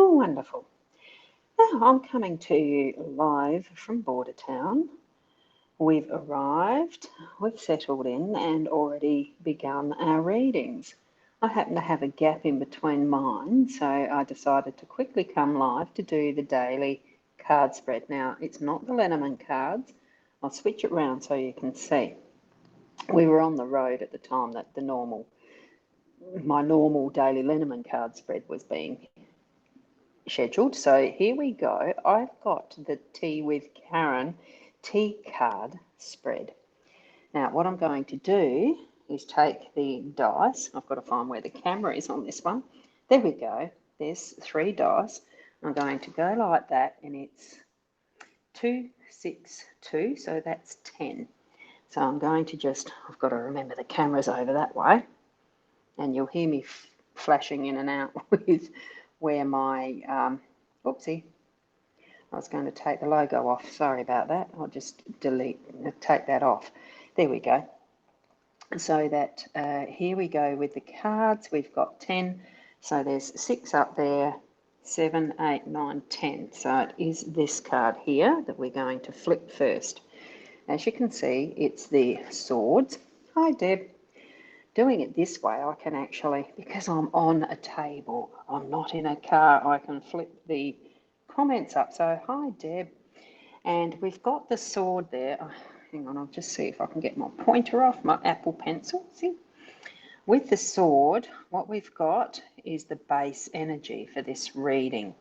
Oh, wonderful. Now I'm coming to you live from Bordertown. We've arrived, we've settled in and already begun our readings. I happen to have a gap in between mine, so I decided to quickly come live to do the daily card spread. Now, it's not the Lenormand cards. I'll switch it round so you can see. We were on the road at the time that my normal daily Lenormand card spread was being scheduled. So here we go. I've got the Tea with Karen tea card spread. Now what I'm going to do is take the dice. I've got to find where the camera is on this one. There we go. There's 3 dice. I'm going to go like that, and it's 2, 6, 2, so that's 10. So I'm going to I've got to remember the camera's over that way, and you'll hear me flashing in and out with where my, oopsie, I was going to take the logo off. Sorry about that. I'll just take that off. There we go. So that here we go with the cards. We've got 10. So there's 6 up there, 7, 8, 9, 10. So it is this card here that we're going to flip first. As you can see, it's the swords. Hi, Deb. Doing it this way, I can actually, because I'm on a table, I'm not in a car, I can flip the comments up. So, hi, Deb. And we've got the sword there. Oh, hang on, I'll just see if I can get my pointer off, my Apple Pencil. See? With the sword, what we've got is the base energy for this reading.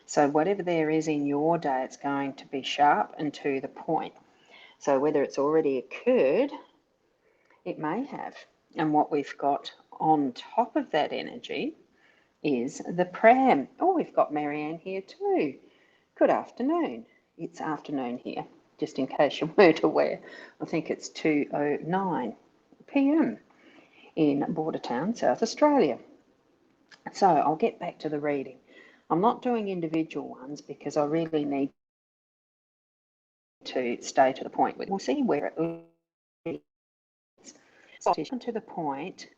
So whatever there is in your day, it's going to be sharp and to the point. So whether it's already occurred, it may have. And what we've got on top of that energy is the pram. Oh, we've got Marianne here too. Good afternoon. It's afternoon here, just in case you weren't aware. I think it's 2:09 p.m. in Bordertown, South Australia. So I'll get back to the reading. I'm not doing individual ones because I really need to stay to the point with it. We'll see where it leads. So to the point,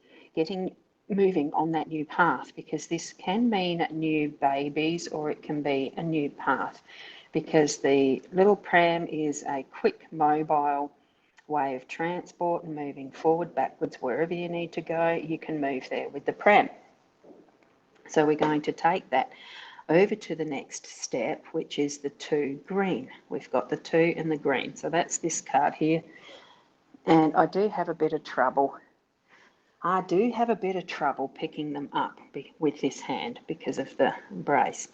moving on that new path, because this can mean new babies or it can be a new path, because the little pram is a quick mobile way of transport and moving forward, backwards, wherever you need to go, you can move there with the pram. So we're going to take that over to the next step, which is the 2 green. We've got the 2 and the green. So that's this card here. And I do have a bit of trouble. Picking them up with this hand because of the brace.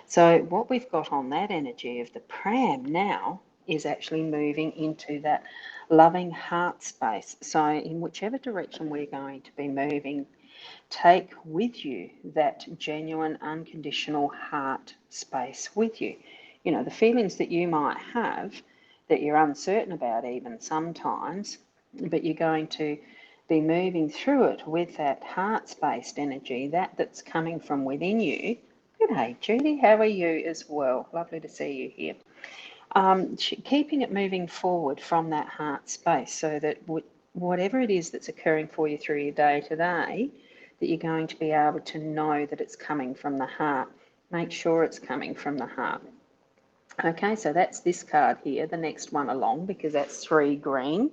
So what we've got on that energy of the pram now is actually moving into that loving heart space. So in whichever direction we're going to be moving, take with you that genuine, unconditional heart space with you. You know, the feelings that you might have that you're uncertain about even sometimes, but you're going to be moving through it with that heart-spaced energy, that's coming from within you. Good day, Judy. How are you as well? Lovely to see you here. Keeping it moving forward from that heart space, so that whatever it is that's occurring for you through your day today, that you're going to be able to know that it's coming from the heart. Make sure it's coming from the heart. Okay, so that's this card here, the next one along, because that's 3 green.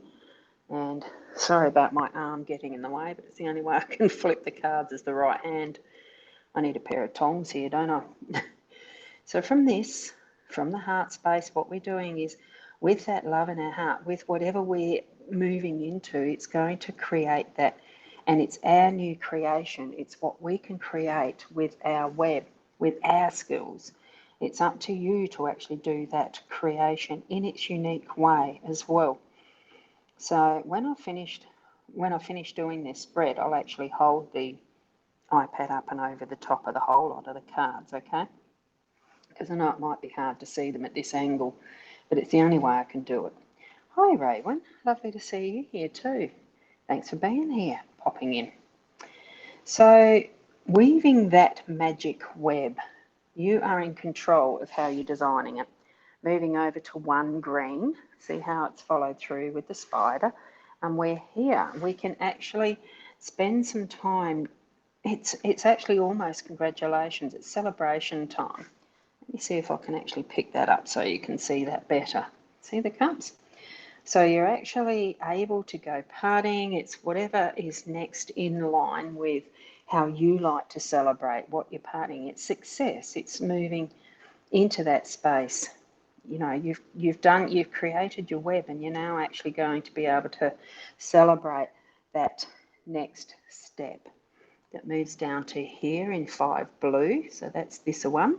And sorry about my arm getting in the way, but it's the only way I can flip the cards is the right hand. I need a pair of tongs here, don't I? So from the heart space, what we're doing is, with that love in our heart, with whatever we're moving into, it's going to create that. And it's our new creation. It's what we can create with our web, with our skills. It's up to you to actually do that creation in its unique way as well. So when I finish doing this spread, I'll actually hold the iPad up and over the top of the whole lot of the cards, okay? Because I know it might be hard to see them at this angle, but it's the only way I can do it. Hi, Raywin. Lovely to see you here too. Thanks for being here, popping in. So weaving that magic web, you are in control of how you're designing it. Moving over to 1 green, see how it's followed through with the spider. And we're here. We can actually spend some time it's actually almost congratulations. It's celebration time. Let me see if I can actually pick that up so you can see that better. See the cups? So you're actually able to go partying. It's whatever is next in line with how you like to celebrate what you're partying. It's success. It's moving into that space. You know, you've created your web, and you're now actually going to be able to celebrate that next step that moves down to here in 5 blue. So that's this one.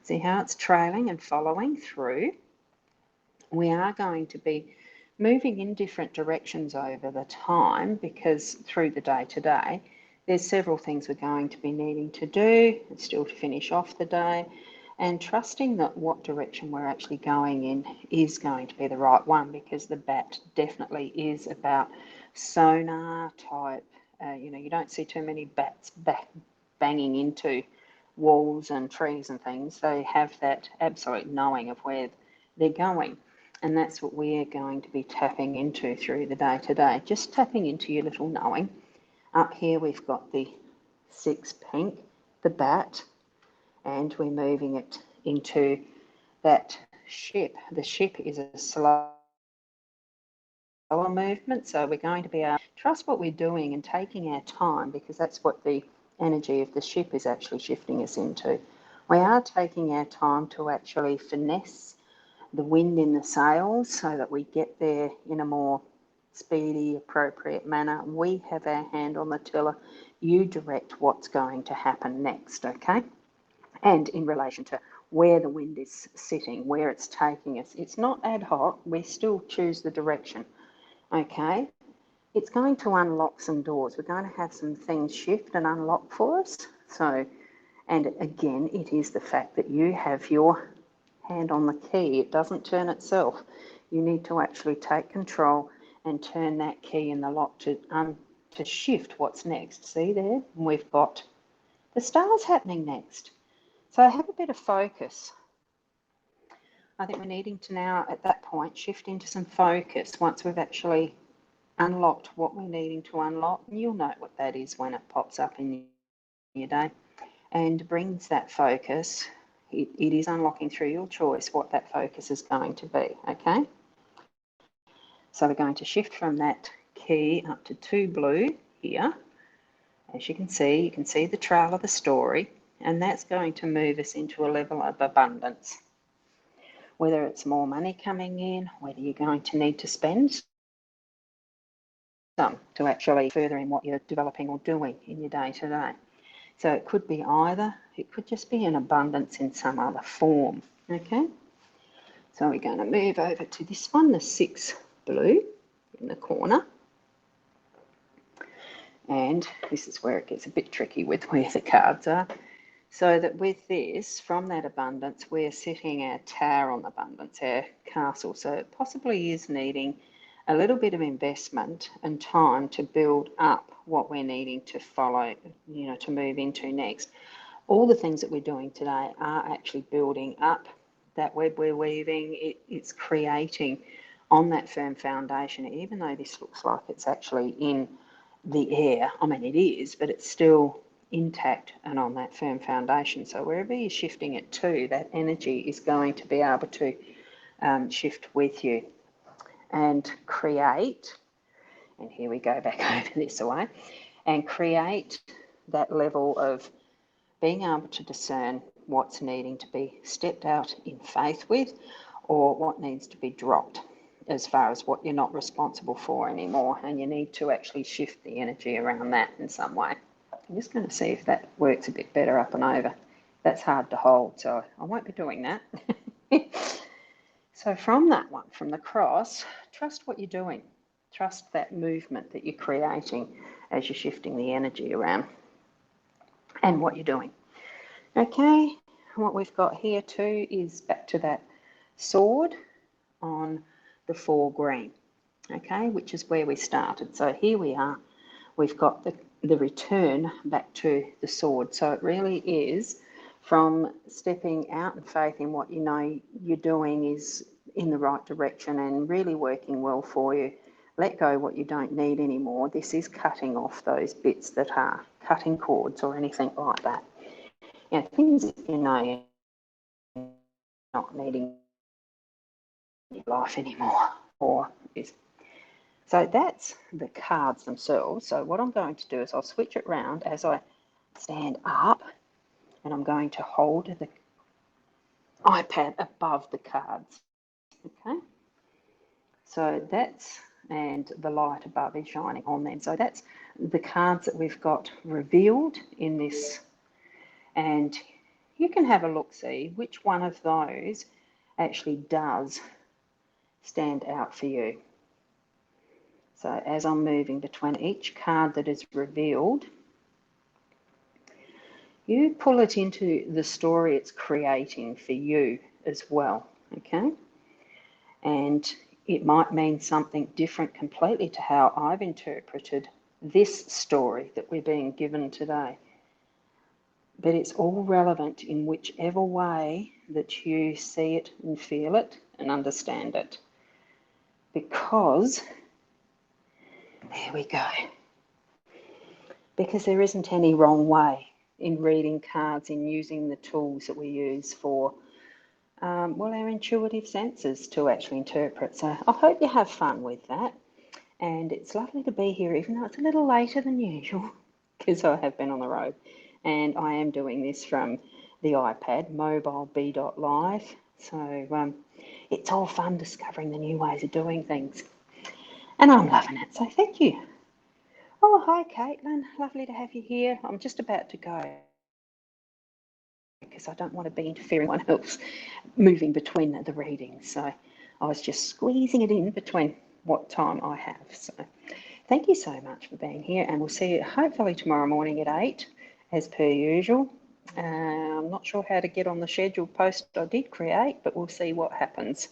See how it's trailing and following through. We are going to be moving in different directions over the time, because through the day to day, there's several things we're going to be needing to do and still to finish off the day, and trusting that what direction we're actually going in is going to be the right one, because the bat definitely is about sonar type. You know, you don't see too many bats banging into walls and trees and things. They have that absolute knowing of where they're going. And that's what we're going to be tapping into through the day to day. Just tapping into your little knowing. Up here we've got the 6 pink, the bat, and we're moving it into that ship. The ship is a slower movement, so we're going to be able to trust what we're doing and taking our time, because that's what the energy of the ship is actually shifting us into. We are taking our time to actually finesse the wind in the sails so that we get there in a more speedy, appropriate manner. We have our hand on the tiller. You direct what's going to happen next, okay? And in relation to where the wind is sitting, where it's taking us, it's not ad hoc. We still choose the direction, okay? It's going to unlock some doors. We're going to have some things shift and unlock for us. So, and again, it is the fact that you have your hand on the key. It doesn't turn itself. You need to actually take control and turn that key in the lock to shift what's next. See there? We've got the stars happening next. So have a bit of focus. I think we're needing to now, at that point, shift into some focus once we've actually unlocked what we're needing to unlock. And you'll know what that is when it pops up in your day and brings that focus. It is unlocking through your choice what that focus is going to be, okay? So we're going to shift from that key up to 2 blue here. As you can see the trail of the story, and that's going to move us into a level of abundance. Whether it's more money coming in, whether you're going to need to spend some to actually further in what you're developing or doing in your day-to-day. So it could be either, it could just be an abundance in some other form, okay? So we're going to move over to this one, the 6 blue in the corner. And this is where it gets a bit tricky with where the cards are. So that with this, from that abundance, we're setting our tower on abundance, our castle. So it possibly is needing a little bit of investment and time to build up what we're needing to follow, you know, to move into next. All the things that we're doing today are actually building up that web we're weaving. It's creating on that firm foundation, even though this looks like it's actually in the air. I mean, it is, but it's still intact and on that firm foundation. So wherever you're shifting it to, that energy is going to be able to shift with you and create, and here we go back over this way, and create that level of being able to discern what's needing to be stepped out in faith with, or what needs to be dropped as far as what you're not responsible for anymore, and you need to actually shift the energy around that in some way. I'm just going to see if that works a bit better up and over. That's hard to hold, so I won't be doing that. So from that one, from the cross, trust what you're doing. Trust that movement that you're creating as you're shifting the energy around and what you're doing. Okay, what we've got here too is back to that sword on the 4 green, okay, which is where we started. So here we are, we've got the return back to the sword. So it really is from stepping out in faith in what you know you're doing is in the right direction and really working well for you. Let go what you don't need anymore. This is cutting off those bits that are cutting cords or anything like that. You know, things that you know you're not needing in your life anymore. So that's the cards themselves. So what I'm going to do is I'll switch it around as I stand up, and I'm going to hold the iPad above the cards. Okay, so that's, and the light above is shining on them. So that's the cards that we've got revealed in this, and you can have a look-see which one of those actually does stand out for you. So as I'm moving between each card that is revealed, you pull it into the story it's creating for you as well, okay? And it might mean something different completely to how I've interpreted this story that we're being given today. But it's all relevant in whichever way that you see it and feel it and understand it. Because, there we go, because there isn't any wrong way in reading cards, in using the tools that we use for, well, our intuitive senses to actually interpret. So I hope you have fun with that. And it's lovely to be here, even though it's a little later than usual, because I have been on the road. And I am doing this from the iPad, mobile b.live. So it's all fun discovering the new ways of doing things. And I'm loving it, so thank you. Oh, hi, Caitlin. Lovely to have you here. I'm just about to go because I don't want to be interfering with anyone else moving between the readings. So I was just squeezing it in between what time I have. So thank you so much for being here, and we'll see you hopefully tomorrow morning at 8 as per usual. I'm not sure how to get on the scheduled post I did create, but we'll see what happens.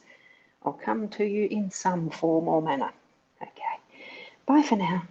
I'll come to you in some form or manner. Okay, bye for now.